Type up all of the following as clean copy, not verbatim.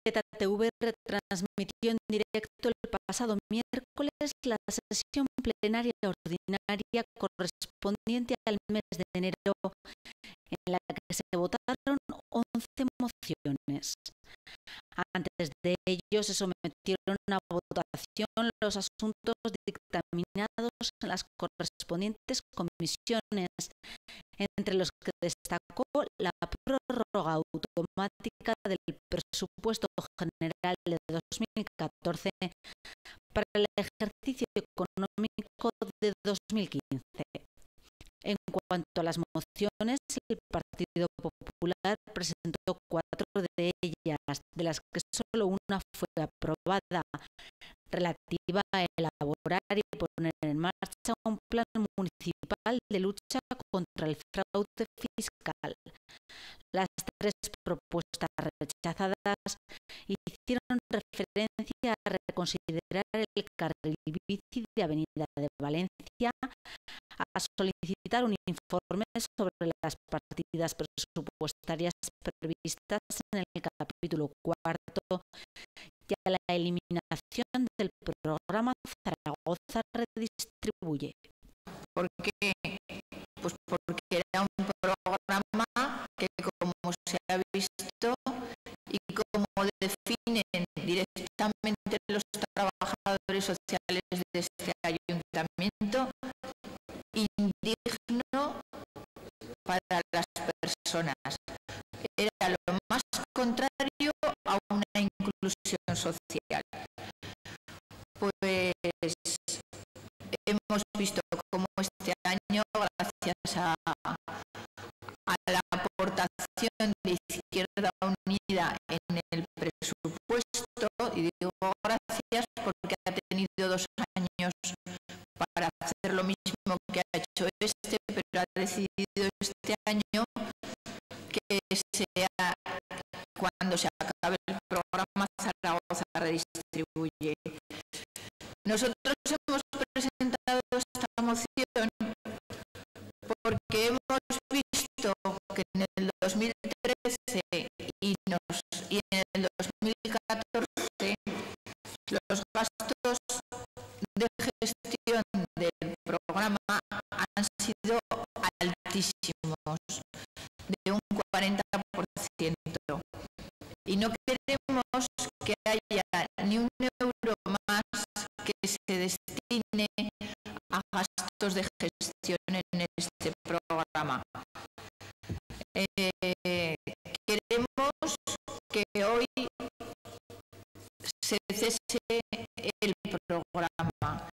ZTV retransmitió en directo el pasado miércoles la sesión plenaria ordinaria correspondiente al mes de enero, en la que se votaron 11 mociones. Antes de ello se sometieron a votación los asuntos dictaminados en las correspondientes comisiones, entre los que destacó la prórroga automática del presupuesto general de 2014 para el ejercicio económico de 2015. En cuanto a las mociones, el Partido Popular presentó 4 de ellas, de las que solo una fue aprobada, relativa a elaborar y poner en marcha un plan municipal de lucha contra el fraude fiscal. Las 3 propuestas rechazadas hicieron referencia a reconsiderar el carril bici de Avenida de Valencia, a solicitar un informe sobre las partidas presupuestarias previstas en el capítulo 4 y a la eliminación del programa Zaragoza Redistribuye. ¿Por qué? Pues porque era un programa que, como se ha visto y como definen directamente los trabajadores sociales de este ayuntamiento, indigno para las personas. Era lo más contrario a una inclusión social. Pues hemos visto cómo este año, gracias a la aportación de Izquierda Unida en el presupuesto, y digo gracias porque ha tenido 2 años para hacer lo mismo que ha hecho este, pero ha decidido este año que sea cuando se acabe el programa Zaragoza Redistribuye. Nosotros hemos presentado esta moción porque hemos visto que en el 2013 y en el 2014 los gastos de gestión del programa han sido altísimos, de un 40%, y no queremos que haya ni un euro más que se destine a gastos de gestión en este programa. Queremos que hoy se cese el programa,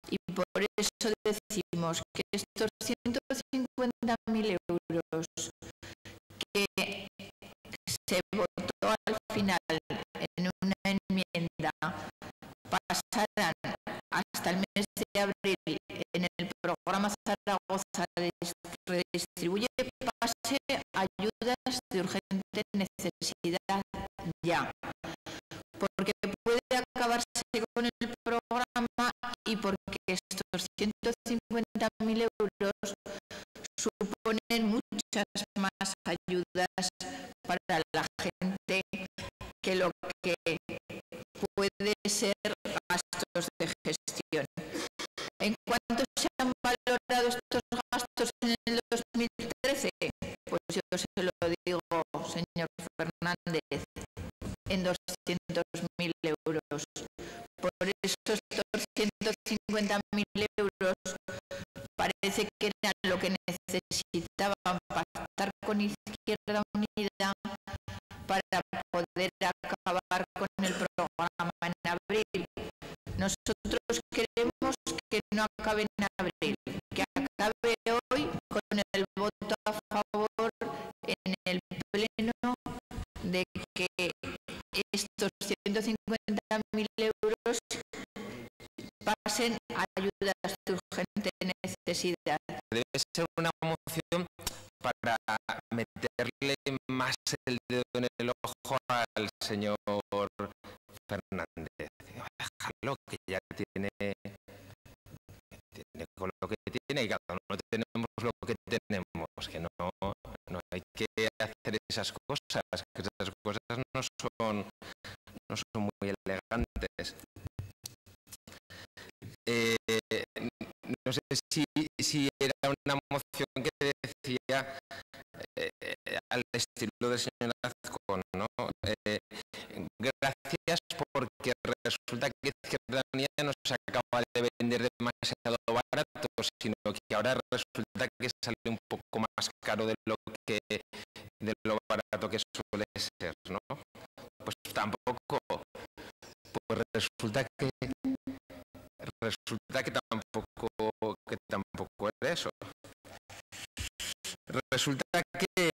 y por eso decimos que estos 150.000 euros que se votó al final en una enmienda pasaran hasta el mes de abril en el programa Zaragoza Redistribuye, pase ayudas de urgente necesidad ya, porque puede acabarse con el programa y porque estos 150.000 euros suponen muchas más ayudas para la gente que lo que puede ser gastos de gestión. ¿En cuánto se han valorado estos gastos en el 2013? Pues yo se lo digo, señor Fernández, en 200.000 euros. Por eso estos 150.000 euros parece que eran lo que necesitaban pactar con Izquierda Unida para poder acabar con el programa en abril. Nosotros queremos que no acabe en abril, que acabe hoy con el voto a favor en el pleno de que estos 150.000 euros pasen a ayudas de urgente necesidad. Debe ser una moción para meterle más el dedo en el ojo al señor Fernández. Dejarlo, que ya tiene con lo que tiene, y cada uno tenemos lo que tenemos, que no hay que hacer hacer esas cosas, que esas cosas no son muy elegantes. No sé si era una moción que decía al estilo del señor Azcón, ¿no? Gracias porque resulta que Izquierda Unida no se acaba de vender demasiado barato, sino que ahora resulta que sale un poco más caro de lo barato que suele ser, ¿no? Pues tampoco, pues resulta que tampoco era eso. Resulta que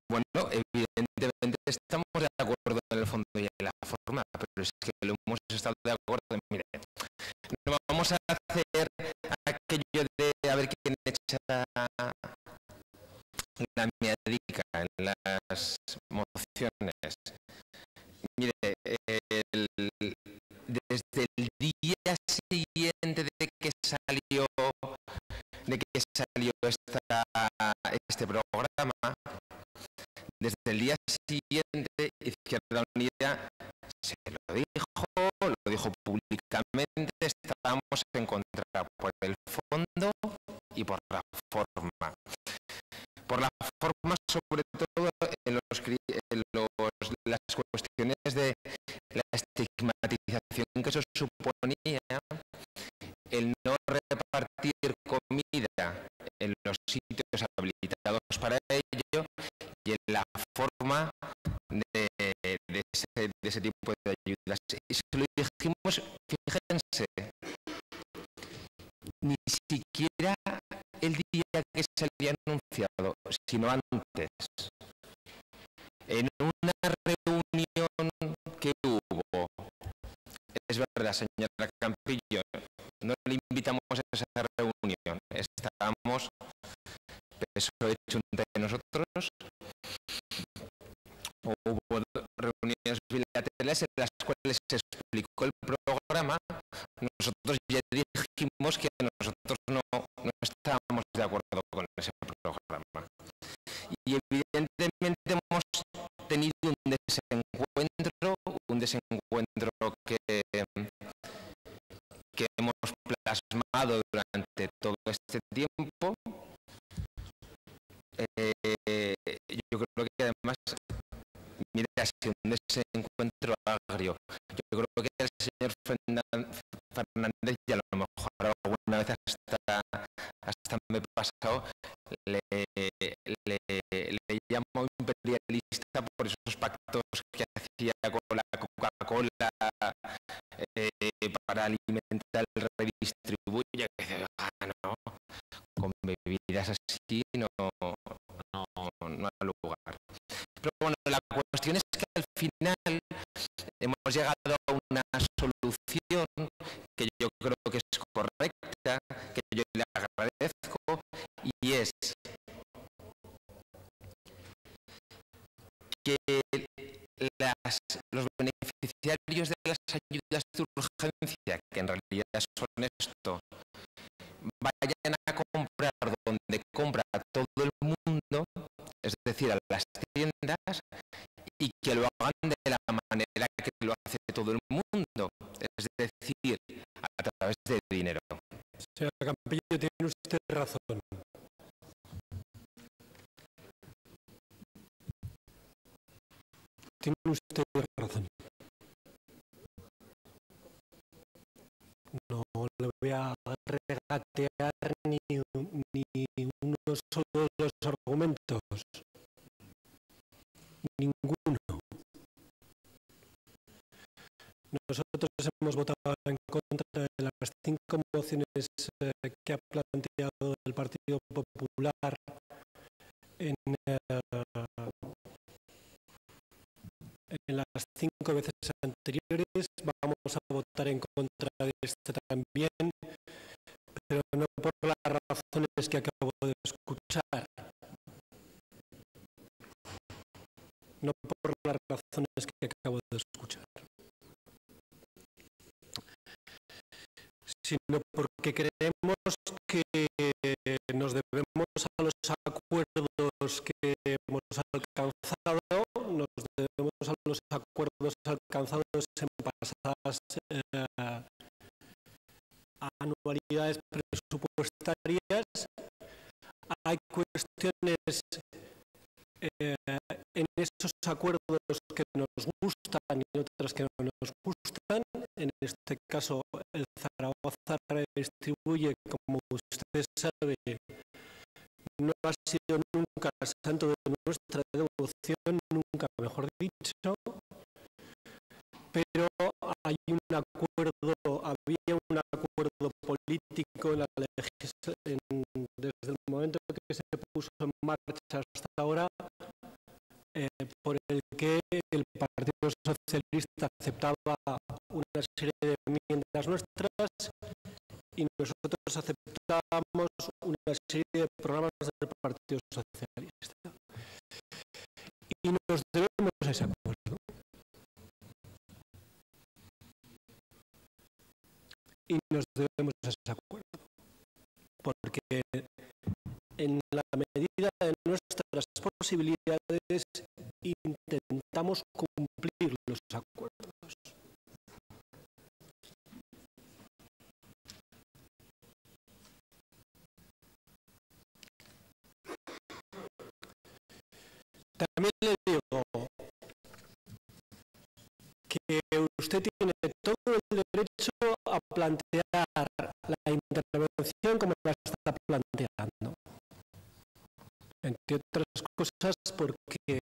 bueno, evidentemente estamos de acuerdo en el fondo y en la forma, pero es que lo hemos estado de acuerdo. Mire, no vamos a hacer aquello de a ver quién echa la miadica en las mociones. Mire, desde el día siguiente de que salió este programa, desde el día siguiente Izquierda Unida se lo dijo públicamente, estábamos en contra por el fondo y por la forma. Por la forma, sobre todo en las cuestiones de la estigmatización que eso suponía, el no repartir comida en los sitios habilitados para ello y en la forma de ese tipo de ayudas. Y se lo dijimos, fíjense, ni siquiera el día que se había anunciado, sino antes, en una reunión que hubo. Es verdad, señora Campillo, no le invitamos a esa reunión. Estábamos PSOE Chunta de nosotros. Hubo reuniones bilaterales en las cuales se explicó el programa. Nosotros ya dijimos que nosotros no estábamos de acuerdo con ese programa. Y evidentemente hemos tenido un desencuentro que hemos plasmado durante todo este tiempo. Yo creo que además, mira, ha sido un desencuentro agrio. Yo creo que el señor Fernández, y a lo mejor alguna vez hasta me he pasado, le llamo imperialista por esos pactos que hacía con la Coca-Cola para alimentar el redistribuye, que dice, no, con bebidas así no hay lugar. Pero bueno, la cuestión es que al final hemos llegado a una solución que yo creo que es correcta, que yo le agradezco, y es que los beneficiarios de las ayudas de urgencia, que en realidad son esto, vayan a comprar donde compra todo el mundo, es decir, a las tiendas, y que lo hagan de la manera que lo hace todo el mundo, es decir, a través de dinero. Señor Campillo, tiene usted razón. Tiene usted razón. No le voy a regatear ni uno solo de los argumentos. Ninguno. Nosotros hemos votado en contra de las 5 mociones que ha planteado el Partido Popular en las 5 veces anteriores. Vamos a votar en contra de esta también, pero no por las razones que acabo de escuchar. No por las razones que acabo de escuchar, sino porque creemos que nos debemos a los acuerdos que hemos alcanzado nos debemos a los acuerdos alcanzados en pasadas anualidades presupuestarias. Hay cuestiones en esos acuerdos que nos gustan y otras que no nos gustan. En este caso, el Zaragoza Redistribuye, como usted sabe, no ha sido nunca santo de nuestra devoción, nunca mejor dicho, pero hay un acuerdo, había un acuerdo político en la desde el momento que se puso en marcha hasta ahora, por el que el Partido Socialista aceptaba una serie de enmiendas nuestras y nosotros aceptábamos una serie de programas del Partido Socialista. Y nos debemos a ese acuerdo. Y nos debemos a ese acuerdo. Porque en la medida de nuestras posibilidades intentamos cumplir los acuerdos. También le digo que usted tiene todo el derecho a plantear la intervención como la está planteando. Entre otras cosas porque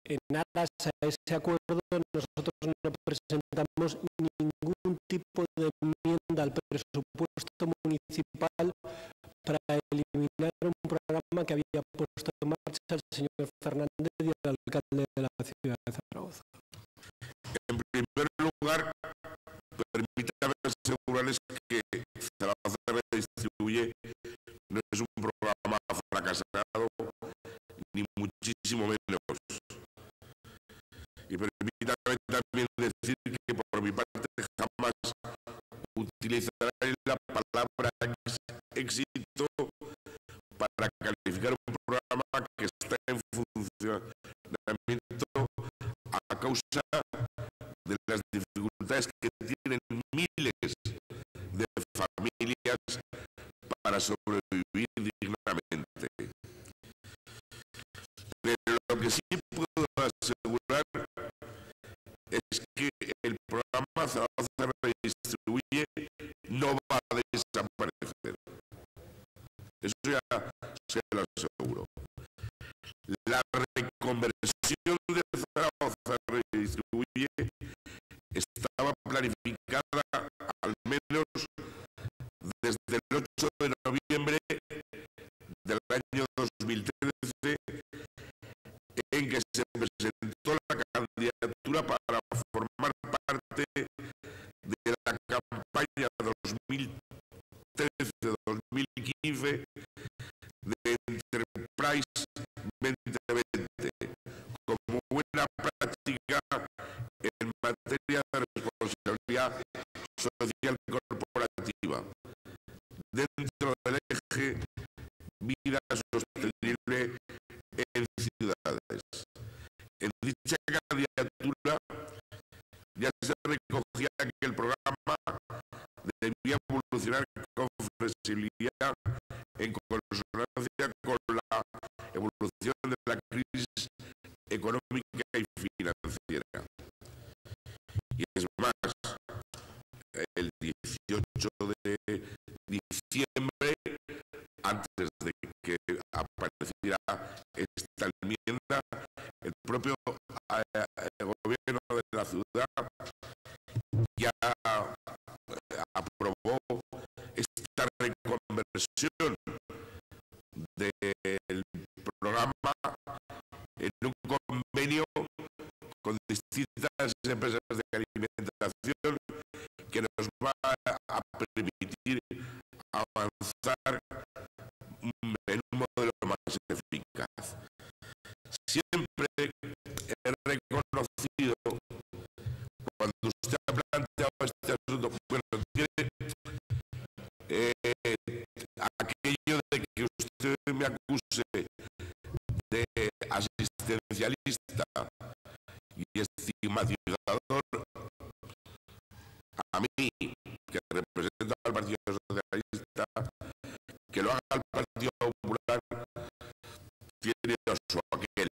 en aras a ese acuerdo nosotros no presentamos ningún tipo de enmienda al presupuesto municipal para eliminar un programa que había puesto en marcha el señor Fernández y el alcalde de la ciudad de Zaragoza. En primer lugar, permítame asegurarles que Zaragoza Redistribuye no es un programa fracasado, ni muchísimo menos. Y permítame también decir que por mi parte jamás utilizaré la palabra éxito para calificar un programa que está en funcionamiento a causa de las dificultades que tienen miles de familias para sobrevivir dignamente. Pero lo que sí puedo asegurar es que el programa Zaragoza Redistribuye no va a desaparecer. Eso ya se lo aseguro. La reconversión de Zaragoza Redistribuye estaba planificada al menos desde el 8 de noviembre del año 2013, en que se presentó la candidatura para formar parte de la campaña 2013-2015 de Enterprise 2020, como buena práctica en materia de responsabilidad social corporativa, dentro del eje vida sostenible en ciudades. En dicha candidatura ya se recogía que el programa debía evolucionar con flexibilidad en consonancia con la evolución de la crisis económica y financiera. Y es más, el 18 de diciembre, antes de que apareciera esta enmienda, el propio gobierno de la ciudad ya aprobó esta reconversión del programa en un convenio con distintas empresas de alimentación que nos va a permitir avanzar en un modelo más eficaz. Siempre he reconocido, cuando usted ha planteado este asunto, bueno, tiene aquello de que usted me acuse de especialista y estigmatizador, a mí, que represento al Partido Socialista, que lo haga el Partido Popular, tiene su aquel.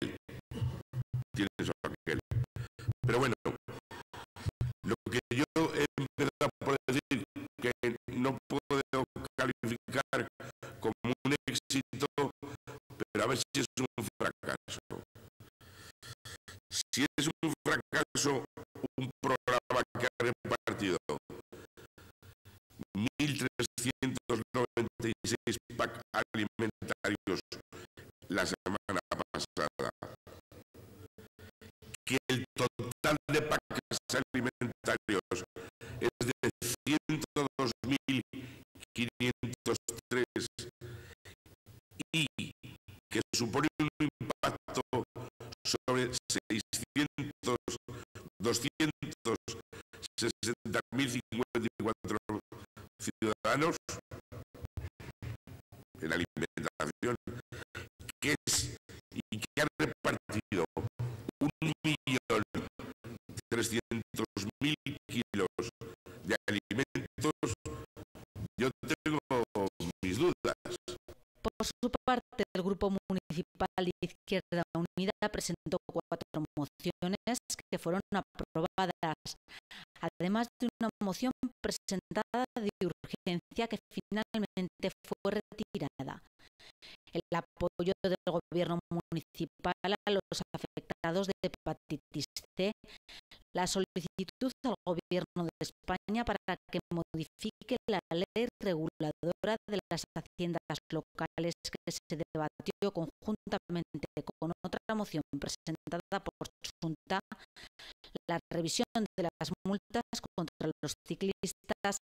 Pero bueno, lo que yo he empezado por decir, que no puedo calificar como un éxito, pero a ver si es un fracaso. Si es un fracaso, un programa que ha repartido 1.396 packs alimentarios la semana pasada, que el total de packs alimentarios es de 102.503 y que supone un impacto sobre 260.054 ciudadanos en alimentación, que es y que ha repartido 1.300.000 kilos de alimentos, yo tengo mis dudas. Por su parte, el Grupo Municipal de Izquierda Unida presentó 4 mociones que fueron aprobadas, además de una moción presentada de urgencia que finalmente fue retirada. El apoyo del Gobierno municipal a los afectados de hepatitis C, la solicitud al Gobierno de España para que modifique la ley reguladora de las haciendas locales, que se debatió conjuntamente con otra moción presentada por Junta, la revisión de las multas contra los ciclistas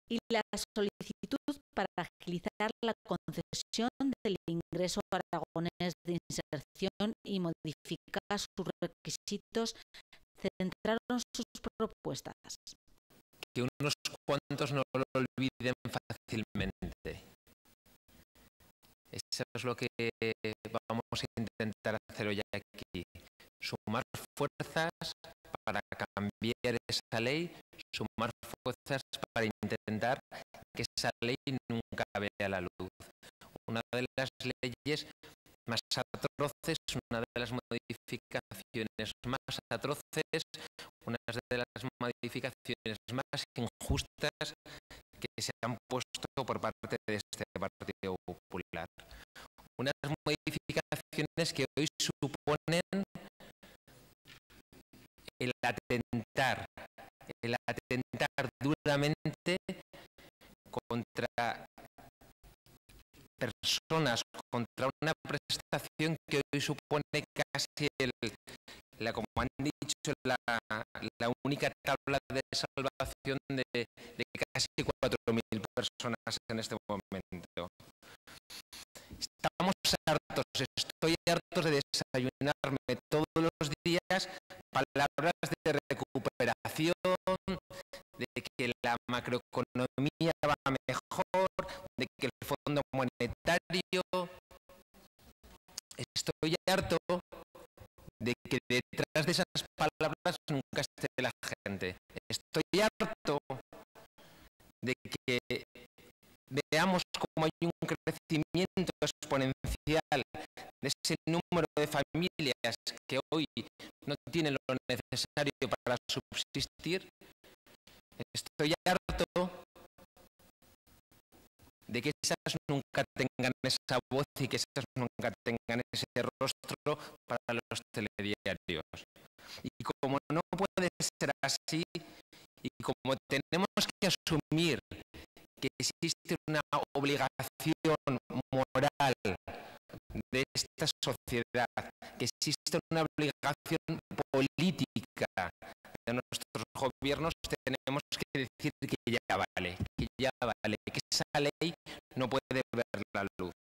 y la solicitud para agilizar la concesión del ingreso aragonés de inserción y modificar sus requisitos, centraron sus propuestas. Que unos cuantos no lo olviden fácilmente. Eso es lo que vamos a intentar hacer hoy aquí. Sumar fuerzas para cambiar esa ley, sumar fuerzas para intentar que esa ley nunca vea la luz. Una de las leyes más atroces, una de las modificaciones más atroces, una de las modificaciones más injustas que se han puesto por parte de este Partido Popular. Unas modificaciones que hoy suponen el atentar duramente contra personas, contra una prestación que hoy supone casi como han dicho, la única tabla de salvación de casi 4.000 personas en este momento. Estamos hartos, estoy harto de desayunarme todos los días palabras de recuperación, de que la macroeconomía va mejor, de que el Fondo Monetario. Estoy harto de que detrás de esas palabras nunca esté la gente. Estoy harto de que veamos cómo hay un crecimiento exponencial de ese número de familias que hoy no tienen lo necesario para subsistir. Estoy harto de que esas nunca tengan esa voz y que esas nunca tengan ese rostro para los telediarios. Y como no puede ser así, y como tenemos que asumir que existe una obligación moral de esta sociedad, que existe una obligación política de nuestros gobiernos, tenemos que decir que ya vale, que esa ley no puede ver la luz.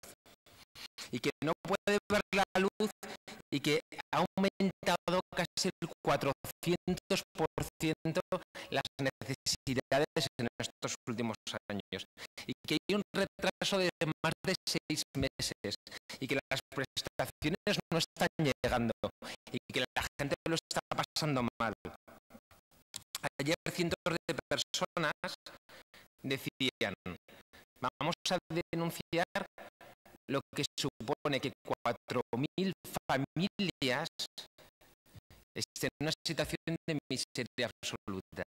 Y que no puede ver la luz y que ha aumentado casi el 400% las necesidades en estos últimos años. Y que hay un retraso de más de 6 meses y que las prestaciones soluciones no están llegando y que la gente lo está pasando mal. Ayer cientos de personas decían, vamos a denunciar lo que supone que 4.000 familias estén en una situación de miseria absoluta.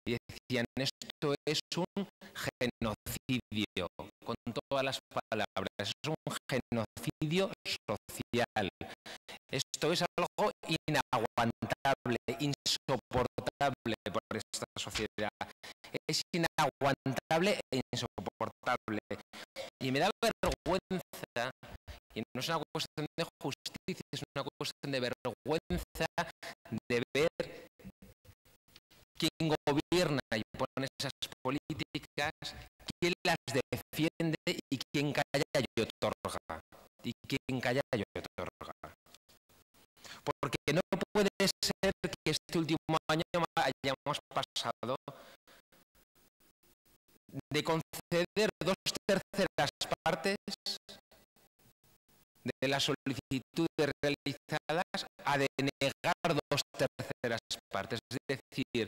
Y decían, esto es un genocidio, con todas las palabras, es un genocidio social. Esto es algo inaguantable, insoportable por esta sociedad. Es inaguantable e insoportable. Y me da vergüenza, y no es una cuestión de justicia, es una cuestión de vergüenza de ver quién gobierna y pone esas políticas, quién las defiende y quién calla y otorga. Y quién calla y otorga. Porque no puede ser que este último año hayamos pasado de conceder 2/3 partes de las solicitudes realizadas a denegar 2/3 partes. Es decir,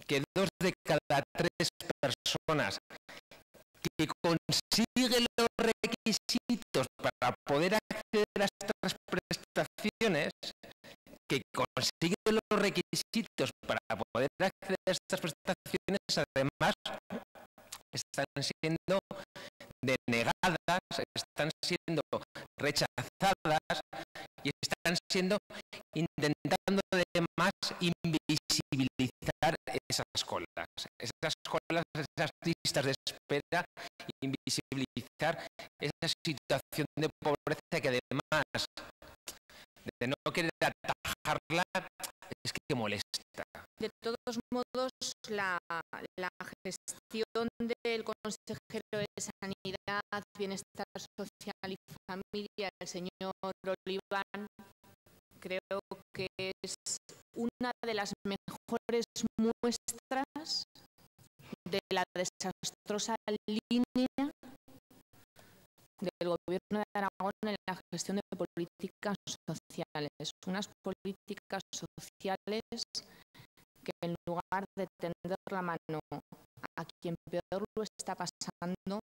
que 2 de cada 3 personas que consiguen los requisitos para poder acceder a estas prestaciones, que consiguen los requisitos para poder acceder a estas prestaciones, además están siendo denegadas, están siendo rechazadas y están siendo intentando además invisibilizar esas colas, esas listas de espera, invisibilizar esa situación de pobreza que además de no querer atajarla es que molesta. De todos modos, la gestión del consejero de Sanidad, Bienestar Social y Familia, el señor Oliván, creo que es una de las mejores muestras de la desastrosa línea del Gobierno de Aragón en la gestión de políticas sociales. Unas políticas sociales que en lugar de tender la mano a quien peor lo está pasando,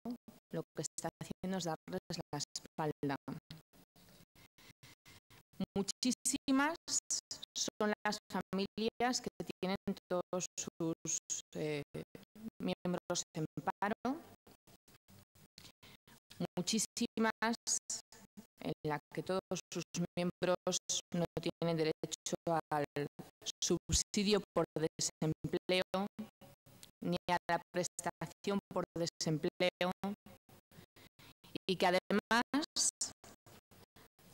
lo que está haciendo es darles la espalda. Muchísimas son las familias que tienen todos sus miembros en paro, muchísimas en las que todos sus miembros no tienen derecho al subsidio por desempleo ni a la prestación por desempleo, y que además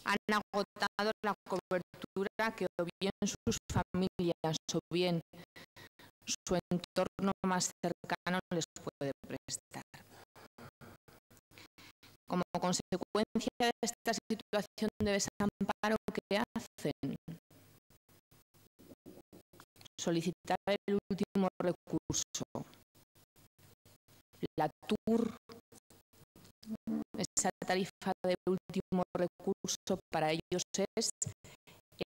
han agotado la cobertura que o bien sus familias o bien su entorno más cercano les puede prestar. Como consecuencia de esta situación de desamparo, ¿qué hacen? Solicitar el último recurso. La TUR, esa tarifa de último recurso para ellos es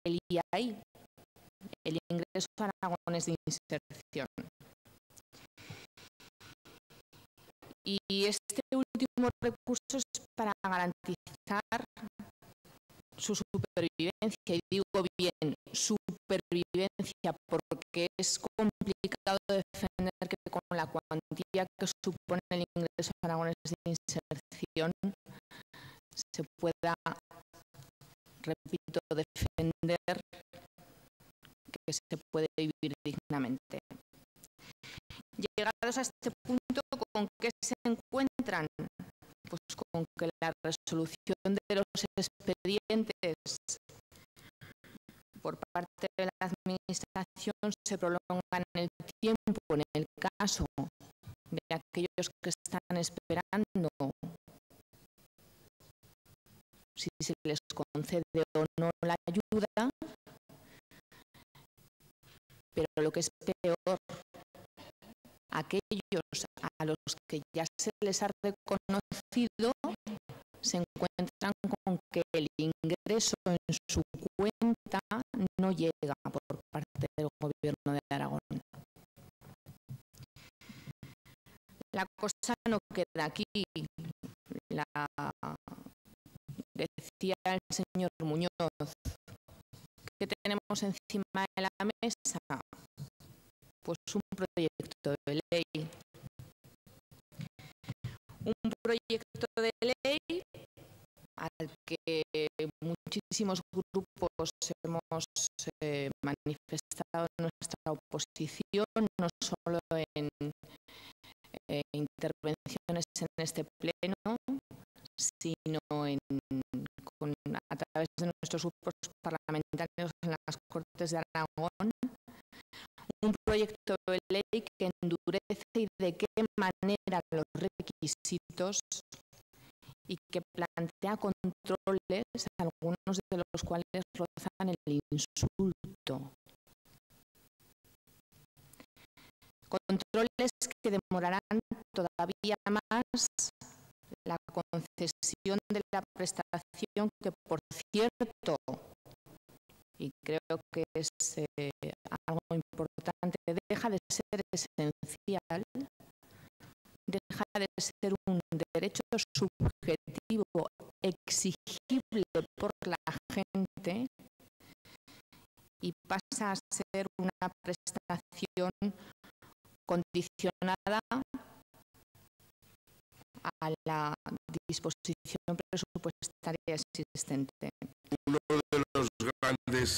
el IAI, el ingreso aragonés de inserción. Y este último recurso es para garantizar su supervivencia, y digo bien supervivencia porque es complicado defender que con la cuantía que supone el ingreso aragonés de inserción se pueda, repito, defender que se puede vivir dignamente. Llegados a este punto, ¿con qué se encuentran? Pues con que la resolución de los expedientes por parte de la Administración se prolonga en el tiempo, en el caso de aquellos que están esperando si se les concede o no la ayuda, pero lo que es peor, aquellos a los que ya se les ha reconocido se encuentran con que el ingreso en su cuenta no llega por parte del Gobierno de Aragón. La cosa no queda aquí. Decía el señor Muñoz, ¿qué tenemos encima de la mesa? Pues un proyecto de ley. Un proyecto de ley al que muchísimos grupos hemos manifestado nuestra oposición, no solo en intervenciones en este pleno, sino a través de nuestros grupos parlamentarios en las Cortes de Aragón, un proyecto de ley que endurece y de qué manera los requisitos y que plantea controles, algunos de los cuales rozan el insulto. Controles que demorarán todavía más la concesión de la prestación, que por cierto, y creo que es algo importante, deja de ser esencial, deja de ser un derecho subjetivo exigible por la gente y pasa a ser una prestación condicionada a la disposición presupuestaria existente. Uno de los grandes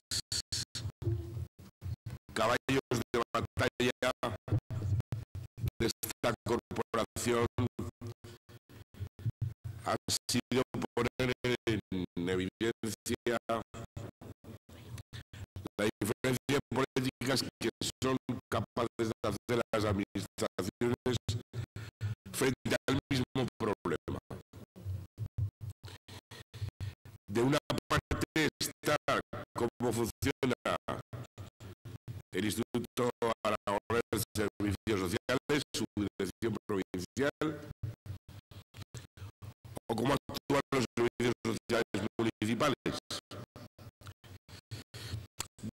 caballos de batalla de esta corporación ha sido poner en evidencia la diferencia en políticas que son capaces de hacer las administraciones frente al mismo problema. De una parte está cómo funciona el Instituto Aragonés de Servicios Sociales, su dirección provincial, o cómo actúan los servicios sociales municipales.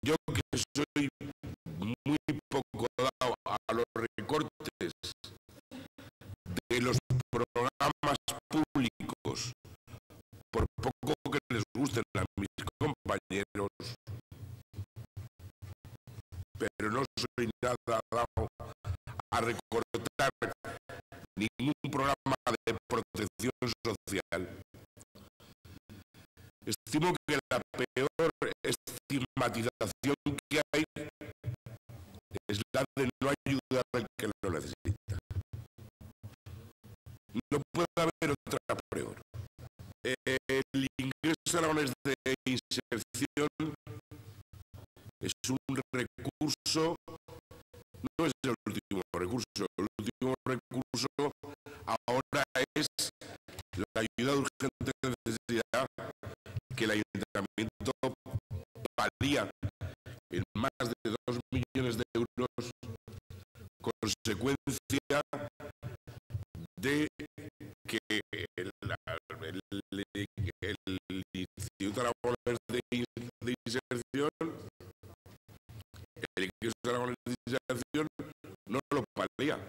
Yo, que soy muy poco dado a los recortes de los programas públicos, por poco que les gusten a mis compañeros, pero no soy nada dado a recortar ningún programa de protección social. Estimo que la peor estigmatización que hay es la de no ayudar al que lo necesita. No puede haber otra peor. El ingreso aragonés de inserción es un recurso, no es el último recurso. El último recurso ahora es la ayuda urgente de necesidad, que el ayuntamiento valía en más de 2 millones de euros, consecuencia de que el Instituto Aragonés de Inserción, el ingreso aragonés de inserción no lo valía.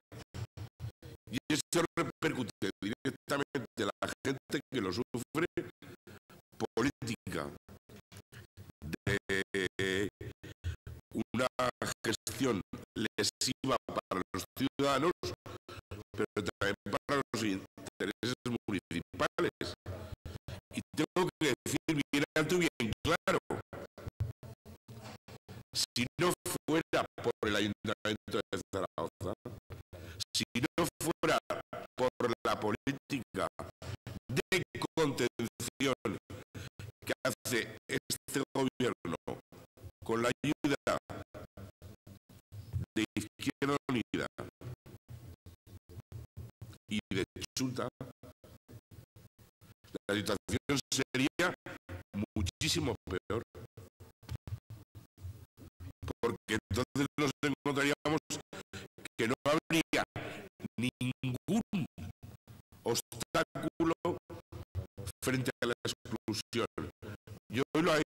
Y eso repercute directamente en la gente que lo sufre, política de una gestión lesiva para los ciudadanos, pero también para los intereses municipales. Y tengo que decir bien alto y bien claro, si no fuera por el Ayuntamiento de Zaragoza, si no fuera por la política de contención que hace este gobierno con la ayuda de Izquierda Unida y de Junta, la situación sería muchísimo peor, porque entonces nos encontraríamos que no habría ningún obstáculo frente a la exclusión. Y hoy lo hay.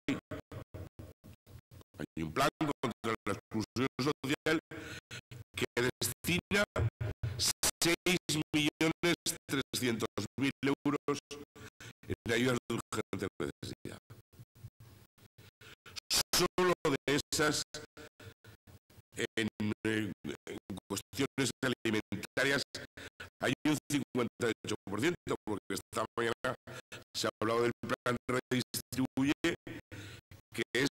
Hay un plan contra la exclusión social que destina 6.300.000 euros en ayudas de urgente necesidad. Solo de esas, en cuestiones alimentarias, hay un 58%, porque esta mañana se ha hablado del plan Redistribuye, que es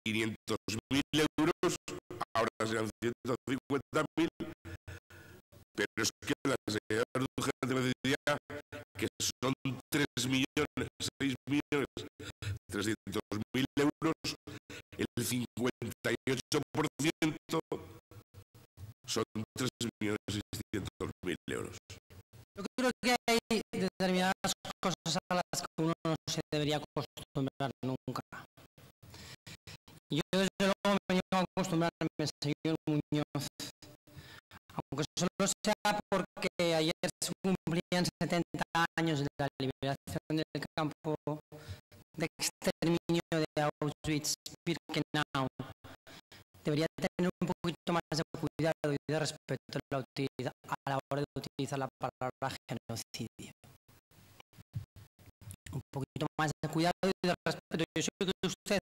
500.000 euros, ahora serán 150.000, pero es que las ayudas de urgente necesidad, que son 6.300.000 euros, el 58% son 3.600.000 euros. Yo creo que hay determinadas cosas a las que uno no se debería acostumbrar nunca. Yo desde luego me llevo a acostumbrarme, señor Muñoz, aunque solo sea porque ayer se cumplían 70 años de la liberación del campo de exterminio de Auschwitz-Birkenau. Debería tener un poquito más de cuidado y de respeto a la hora de utilizar la palabra genocidio. Un poquito más de cuidado y de respeto. Yo sé que usted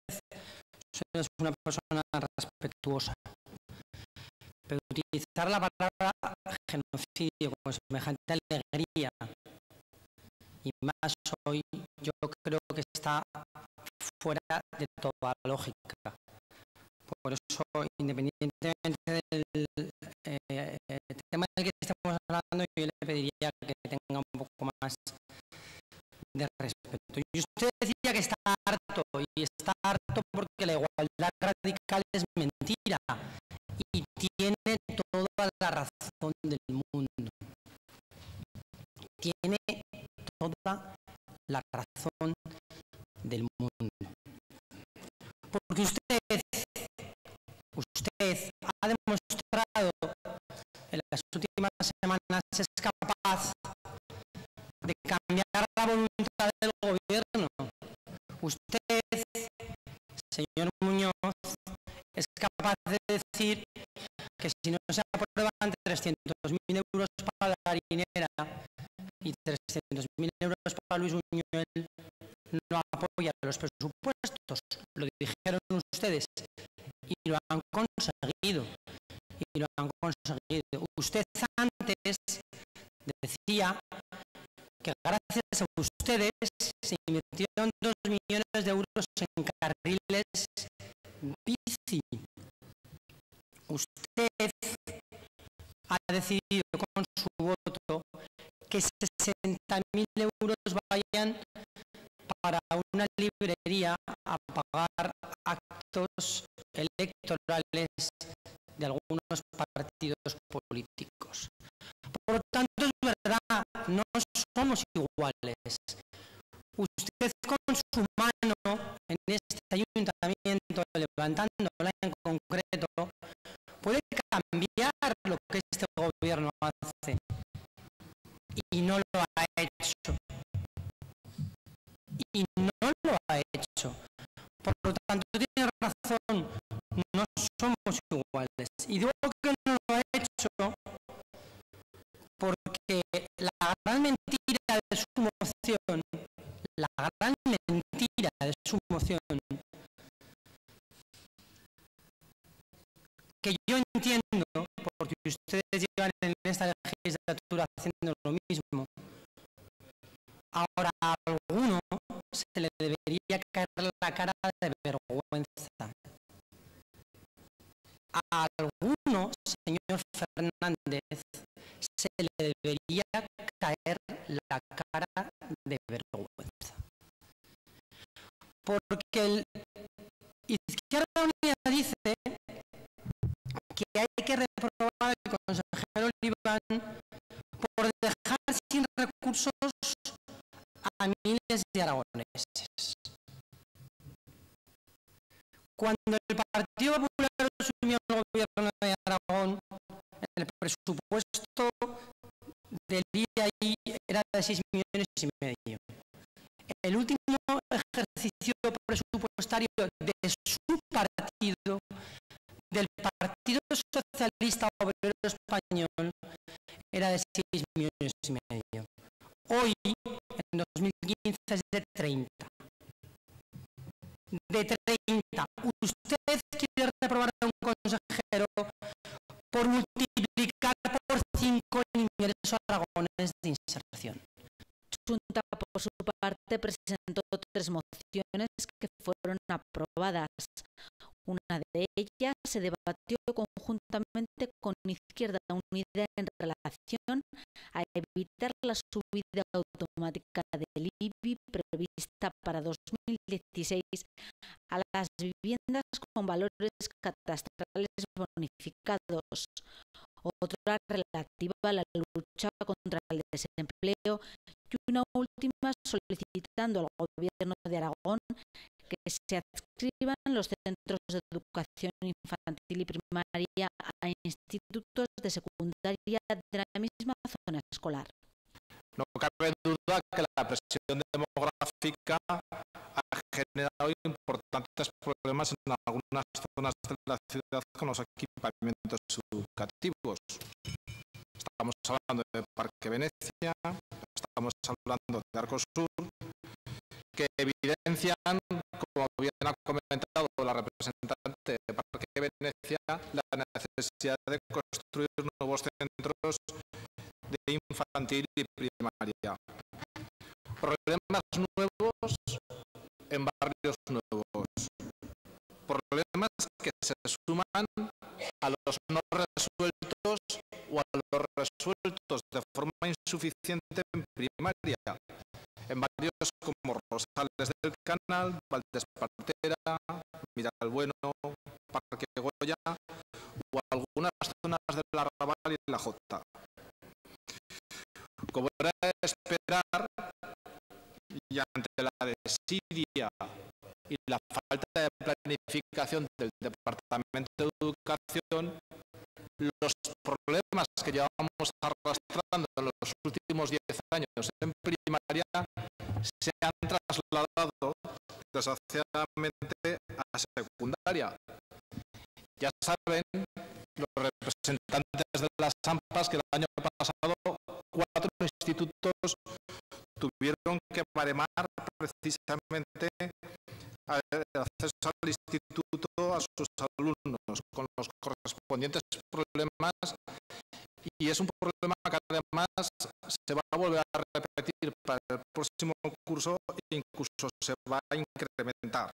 es una persona respetuosa, pero utilizar la palabra genocidio con semejante alegría, y más hoy, yo creo que está fuera de toda lógica. Por eso, independientemente del tema del que estamos hablando, yo le pediría que tenga un poco más de respeto. Y usted decía que está harto, y está harto porque la igualdad radical es mentira, y tiene toda la razón del mundo. Tiene toda la razón del mundo. Porque usted ha demostrado en las últimas semanas es capaz de cambiar la voluntad del gobierno. Usted, señor Muñoz, es capaz de decir que si no se aprueban 300.000 euros para la harinera y 300.000 euros para Luis Buñuel, no apoya los presupuestos. Lo dijeron ustedes y lo han conseguido. Usted antes decía que gracias a ustedes se invirtieron 2 millones de euros en carriles bici. Usted ha decidido con su voto que 60.000 euros vayan para una librería a pagar actos electorales de algunos partidos políticos. Por lo tanto, es verdad, no somos iguales. Usted con su mano en este ayuntamiento, levantándola en concreto, puede cambiar lo que este gobierno hace. Y no lo ha hecho. Por lo tanto, tiene razón, no somos iguales. Y digo que no lo ha hecho porque la gran mentira de su moción, que yo entiendo, porque ustedes llevan en esta legislatura haciendo lo mismo, ahora a alguno se le debería caer la cara de vergüenza. A alguno, señor Fernández, se le debería caer la cara de vergüenza. Porque el Izquierda Unida dice que hay que reprobar al consejero Oliván por dejar sin recursos a miles de aragoneses. Cuando el Partido Popular asumió el gobierno de Aragón, el presupuesto del IAI era de 6,5 millones. presupuestario de su partido, del Partido Socialista Obrero Español, era de 6,5 millones. Hoy, en 2015, es de 30. De 30. Usted quiere reprobar a un consejero por multiplicar por 5 el ingreso a Aragones de inserción. Junta, por su parte, presentó 3 mociones que fueron aprobadas. Una de ellas se debatió conjuntamente con Izquierda Unida en relación a evitar la subida automática del IBI prevista para 2016 a las viviendas con valores catastrales bonificados. Otra relativa a la lucha contra el desempleo y una última solicitando al Gobierno de Aragón que se adscriban los centros de educación infantil y primaria a institutos de secundaria de la misma zona escolar. No cabe duda que la presión demográfica ha generado importantes problemas en algunas zonas de la ciudad con los equipamientos educativos. Estamos hablando de Parque Venecia, estamos hablando de Arcosur, que evidencian, como bien ha comentado la representante de Parque Venecia, la necesidad de construir nuevos centros de infantil y primaria. Problemas nuevos en barrios nuevos. Problemas que se suman a los no resueltos o a los resueltos de forma insuficiente en primaria, en barrios como Rosales del Canal, Valdespartera, Miralbueno, Parque Goya o algunas zonas del Arrabal y la Jota. Como era de esperar, y ante la desidia y la falta de planificación del Departamento de Educación, los problemas que llevamos arrastrando en los últimos 10 años en primaria se han trasladado desgraciadamente a secundaria. Ya saben los representantes de las AMPAs que el año pasado 4 institutos tuvieron que baremar precisamente el acceso al instituto a sus alumnos con los correspondientes problemas, y es un problema que además se va a volver a repetir para el próximo curso e incluso se va a incrementar.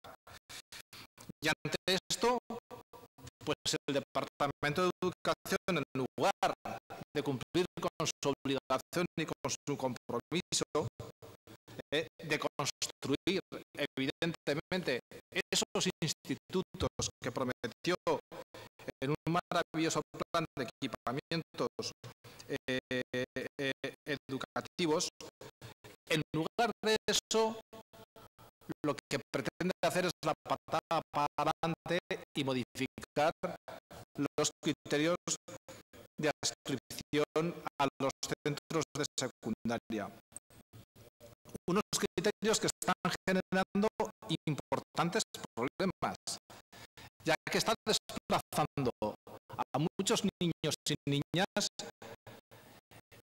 Y ante esto, pues el Departamento de Educación, en lugar de cumplir con su obligación y con su compromiso de construir evidentemente esos institutos que prometió en un maravilloso plan de equipamientos educativos, en lugar de eso lo que pretende hacer es la patada para adelante y modificar los criterios de adscripción a los centros de secundaria. Unos criterios que están generando importantes problemas, ya que están desplazando a muchos niños y niñas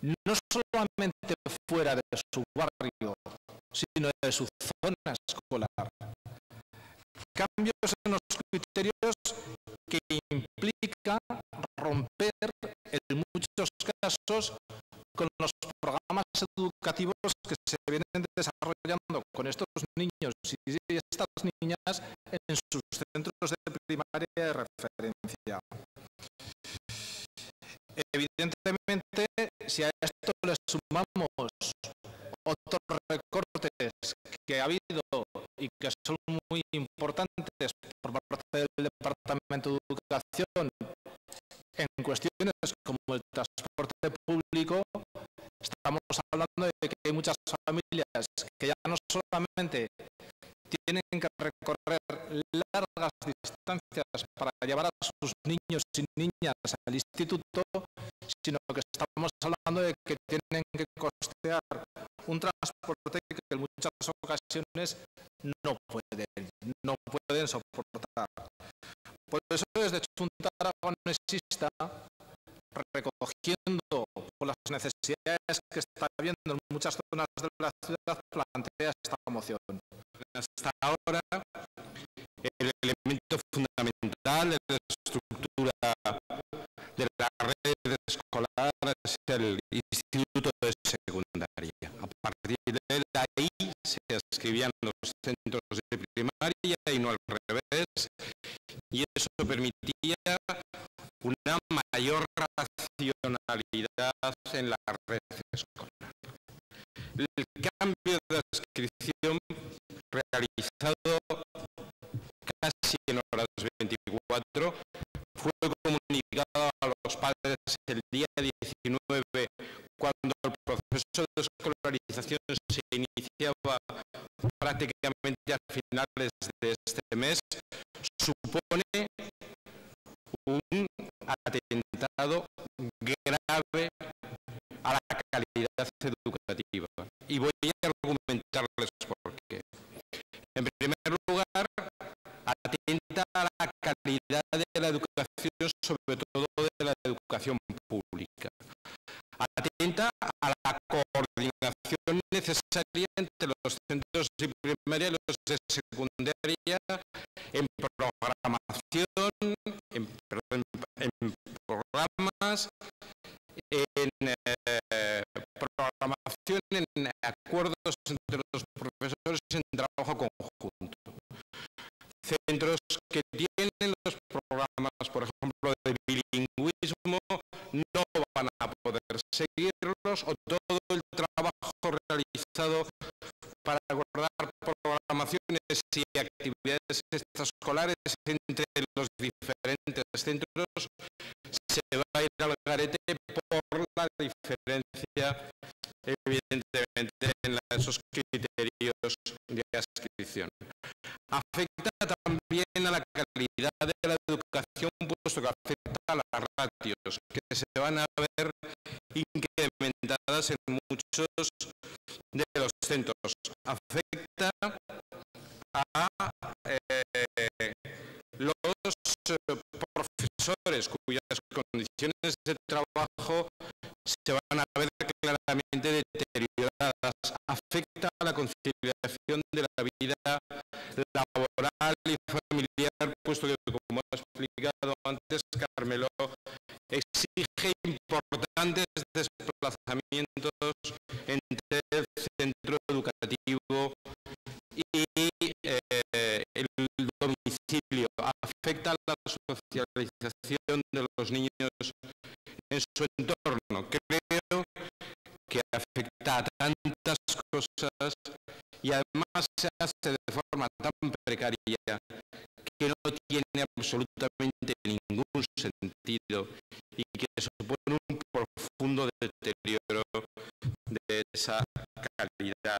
no solamente fuera de su barrio, sino de su zona escolar. Cambios en los criterios que implica romper en muchos casos con los programas educativos que se vienen desarrollando con estos niños y estas niñas en sus centros de primaria de referencia. Evidentemente, si a esto le sumamos otros recortes que ha habido y que son muy importantes por parte del Departamento de Educación en cuestiones como el transporte público, estamos hablando de que hay muchas familias que ya no solamente tienen que recorrer largas distancias para llevar a sus niños y niñas al instituto, sino que estamos hablando de que tienen que costear un transporte que en muchas ocasiones no pueden no pueden soportar. Por eso desde Junta Aragonesista, recogiendo por las necesidades que está habiendo en muchas zonas de la ciudad, plantea esta moción. Hasta ahora, el elemento fundamental de la estructura de la red escolar es el instituto de secundaria. A partir de ahí se escribían los centros de primaria y no al revés, y eso permitía una mayor racionalidad en la red escolar. El cambio de adscripción realizado casi en horas 24 fue comunicado a los padres el día 19, cuando el proceso de escolarización se iniciaba prácticamente a finales de este mes. Supone un atentado grave a la calidad educativa. Y voy a argumentarles por qué. En primer lugar, atenta a la calidad de la educación, sobre todo de la educación pública. Atenta a la coordinación necesaria entre los centros de primaria y los de secundaria en programación, en programas, en programación, en acuerdos entre los profesores, en trabajo conjunto. Centros que tienen los programas, por ejemplo, de bilingüismo, no van a poder seguirlos, o todo el trabajo realizado para acordar programaciones y actividades extraescolares entre los diferentes centros se va a ir al garete por la diferencia, evidentemente, en esos criterios de adscripción. Afecta también a la calidad de la educación, puesto que afecta a las ratios, que se van a ver incrementadas en muchos de los centros. Afecta a los profesores, cuyas condiciones de trabajo se van a ver claramente deterioradas. Afecta a la conciliación de la vida laboral y familiar, puesto que, como ha explicado antes Carmelo, exige importantes desplazamientos entre el centro educativo y el domicilio. Afecta a la socialización de los niños en su entorno. Creo que afecta a tantas cosas y además se hace de forma tan precaria que no tiene absolutamente ningún sentido y que supone un profundo deterioro de esa calidad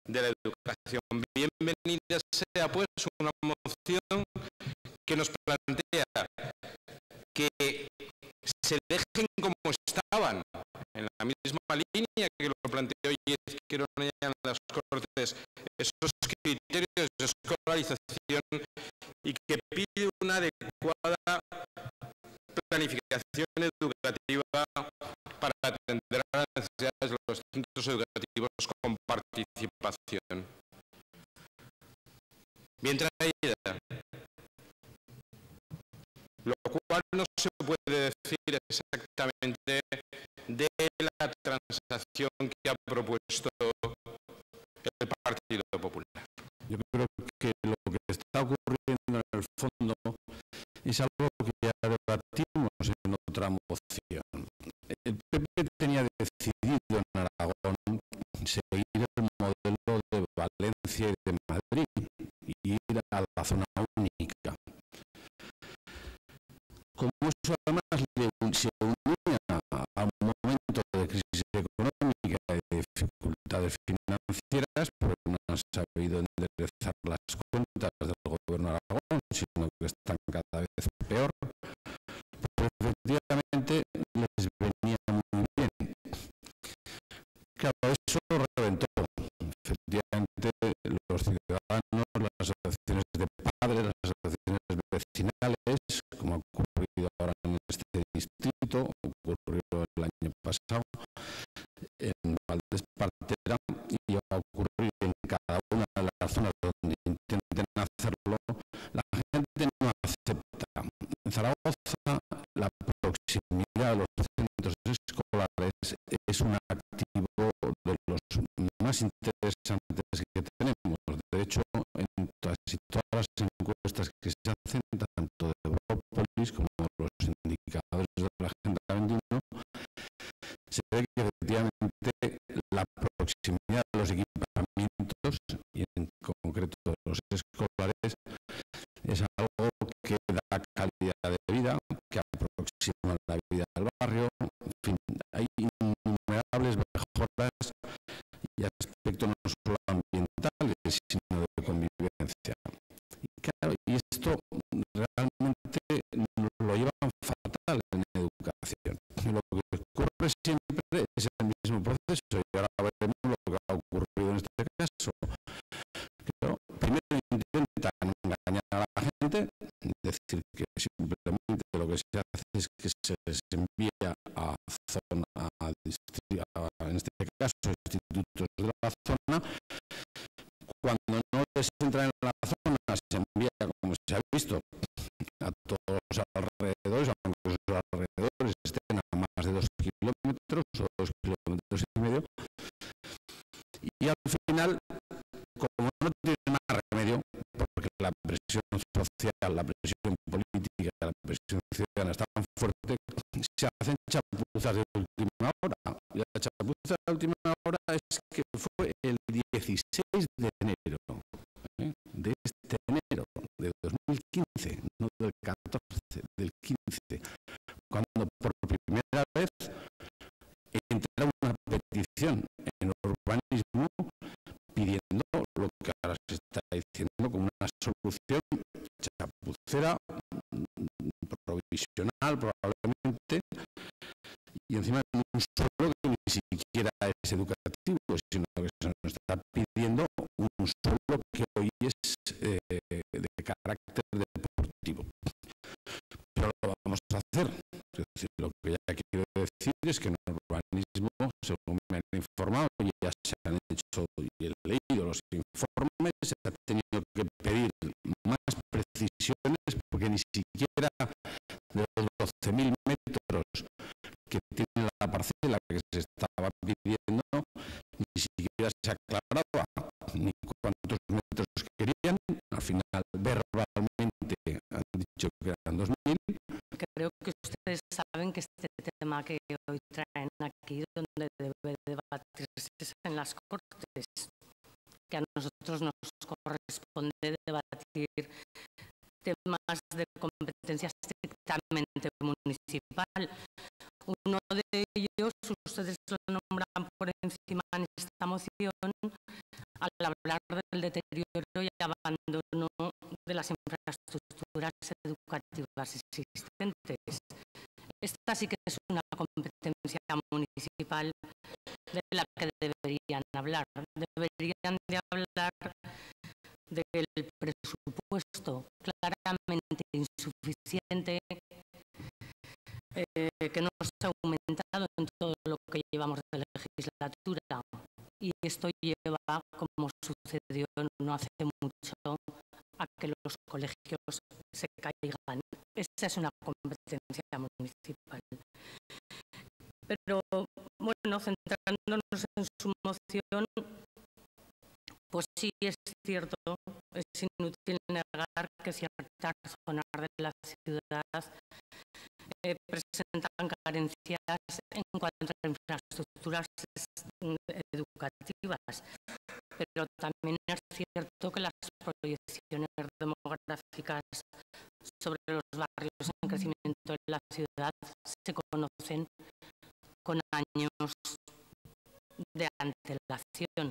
de la educación. Bienvenida sea, pues, una moción que nos plantea que se dejen como estaban, en la misma línea que lo planteó Izquierda Unida en las Cortes, esos criterios de escolarización, y que pide una adecuada planificación educativa para atender a las necesidades de los centros educativos con participación. Bien traída, lo cual no se puede decir exactamente de la transacción que ha propuesto el Partido Popular. Yo creo que lo que está ocurriendo en el fondo es algo que ya debatimos en otra moción. El PP tenía decidido en Aragón seguir el modelo de Valencia y de Madrid y ir a la zona única. Como eso además se unía a un momento de crisis económica y de dificultades financieras, porque no han sabido enderezar las cuentas del gobierno de Aragón, sino que están cada vez peor, pues efectivamente les venía muy bien. Claro, eso reventó. Efectivamente, los ciudadanos, la sociedad pasado en Valdespartera y va a ocurrir en cada una de las zonas donde intenten hacerlo. La gente no acepta. En Zaragoza la proximidad de los centros escolares es un activo de los más interesantes que tenemos. De hecho, en casi todas las encuestas que se hacen, tanto de Europolis como los indicadores de la Agenda 21, se ve que efectivamente la proximidad de los equipamientos y en concreto de los escolares es algo que da calidad de vida, que aproxima la vida del barrio. En fin, hay innumerables mejoras y aspectos no solo ambientales, sino de convivencia. Y claro, y esto realmente lo llevan fatal en educación. Lo que ocurre siempre es el mismo proceso, y ahora veremos lo que ha ocurrido en este caso. Pero primero intentan engañar a la gente, decir que simplemente lo que se hace es que se les envía a zona, en este caso, institutos de la zona. Cuando no les entra en la zona, se envía, como se ha visto, a todos los alrededores, aunque los alrededores estén a más de 2 kilómetros o 2 kilómetros y medio. Y al final, como no tiene más remedio, porque la presión social, la presión política, la presión ciudadana es tan fuerte, se hacen chapuzas de última hora. Y la chapuza de última hora es que fue el 16 de enero, de este enero de 2015, no del 14, del 15, cuando por primera vez entra una petición en urbanismo pidiendo lo que ahora se está diciendo como una solución chapucera, provisional probablemente, y encima en un suelo que ni siquiera es educativo, sino que se nos está pidiendo un suelo que hoy es de carácter deportivo. Pero lo vamos a hacer. Es decir, lo que ya quiero decir es que en el urbanismo, según me han informado, ya se han hecho y he leído los informes, se ha tenido que pedir más precisiones porque ni siquiera de los 12.000 metros que tiene la parcela que se estaba pidiendo, ni siquiera se aclaraba ni cuántos metros querían. Al final, verbalmente han dicho que eran 2.000. Creo que ustedes saben que este tema que hoy traen aquí, donde debe debatirse, es en las Cortes, que a nosotros nos corresponde debatir temas de competencia estrictamente municipal. Uno de ellos, ustedes lo nombran por encima en esta moción, al hablar del deterioro y abandono de las infraestructuras educativas existentes. Esta sí que es una competencia municipal de la que deberían hablar. Deberían de hablar del presupuesto claramente insuficiente que no se ha aumentado en todo lo que llevamos de legislatura, y esto lleva, como sucedió no hace mucho, a que los colegios se caigan. Esa es una competencia municipal. Pero bueno, centrándonos en su moción, pues sí es cierto, es inútil negar que ciertas zonas de la ciudad presentan carencias en cuanto a infraestructuras educativas, pero también es cierto que las proyecciones demográficas sobre los barrios en crecimiento de la ciudad se conocen con años de antelación.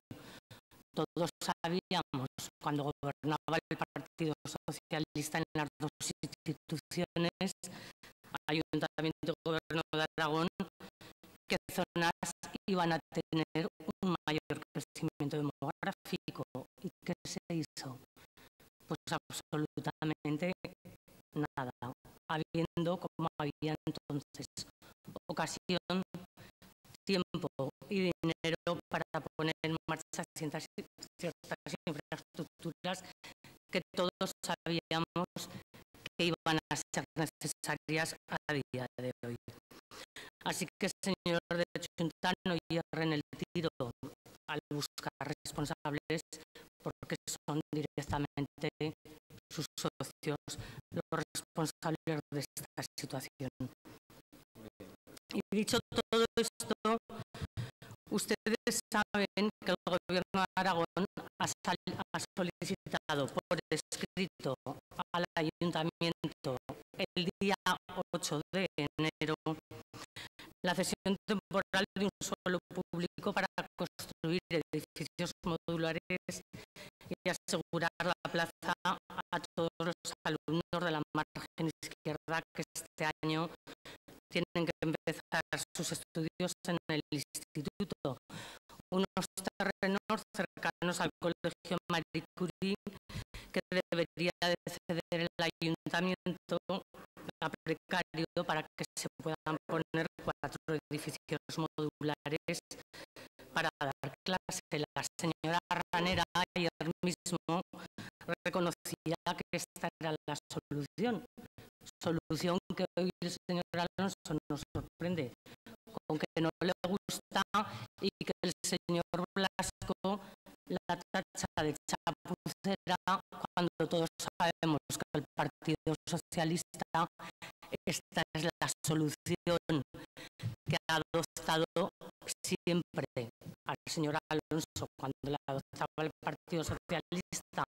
Todos sabíamos, cuando gobernaba el Partido Socialista en las dos instituciones, Ayuntamiento y Gobierno de Aragón, que zonas iban a tener un mayor crecimiento demográfico. ¿Y qué se hizo? Pues absolutamente nada, habiendo, como había entonces, ocasión tiempo y dinero para poner en marcha ciertas infraestructuras que todos sabíamos que iban a ser necesarias a día de hoy. Así que, señor de Junta, no hierren el tiro al buscar responsables, porque son directamente sus socios los responsables de esta situación. Y dicho todo esto, ustedes saben que el Gobierno de Aragón ha solicitado por escrito al Ayuntamiento el día 8 de enero la cesión temporal de un suelo público para construir edificios modulares y asegurar la plaza a todos los alumnos de la margen izquierda que este año tienen que empezar sus estudios en el instituto. Unos terrenos cercanos al Colegio Marie Curie que debería de ceder el Ayuntamiento a precario para que se puedan poner 4 edificios modulares para dar clase. La señora Ranera ayer mismo reconocía que esta era la solución que hoy el señor Alonso nos sorprende con que no le gusta y que el señor Blasco la tacha de chapucera cuando todos sabemos que el Partido Socialista esta es la solución que ha adoptado siempre al señor Alonso. Cuando la adoptaba el Partido Socialista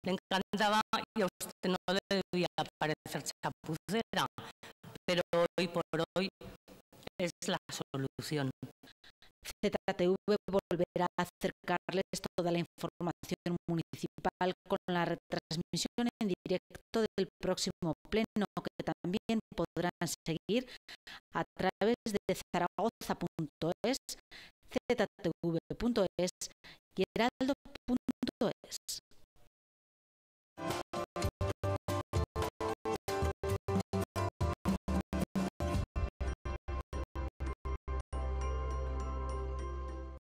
le encantaba y a usted no le debía parecer chapucera, pero hoy por hoy es la solución. ZTV volverá a acercarles toda la información municipal con la retransmisión en directo del próximo pleno, que también podrán seguir a través de zaragoza.es, ztv.es y heraldo.es.